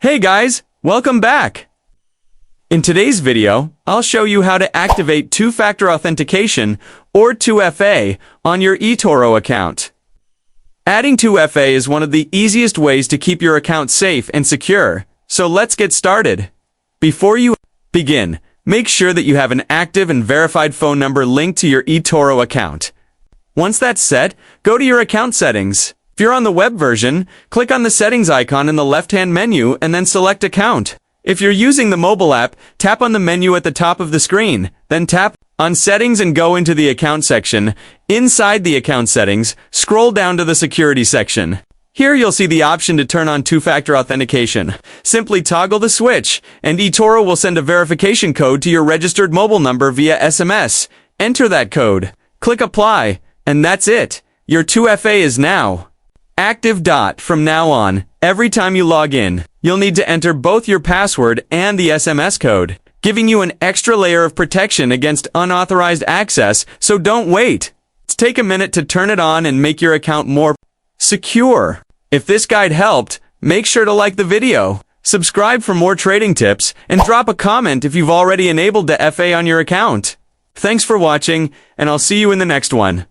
Hey guys, welcome back! In today's video, I'll show you how to activate two-factor authentication, or 2FA, on your eToro account. Adding 2FA is one of the easiest ways to keep your account safe and secure, so let's get started. Before you begin, make sure that you have an active and verified phone number linked to your eToro account. Once that's set, go to your account settings. If you're on the web version, click on the settings icon in the left-hand menu and then select Account. If you're using the mobile app, tap on the menu at the top of the screen, then tap on Settings and go into the Account section. Inside the Account settings, scroll down to the Security section. Here you'll see the option to turn on two-factor authentication. Simply toggle the switch, and eToro will send a verification code to your registered mobile number via SMS. Enter that code, click Apply, and that's it. Your 2FA is now active. From now on, every time you log in, you'll need to enter both your password and the SMS code, giving you an extra layer of protection against unauthorized access, so don't wait. Take a minute to turn it on and make your account more secure. If this guide helped, make sure to like the video, subscribe for more trading tips, and drop a comment if you've already enabled the FA on your account. Thanks for watching, and I'll see you in the next one.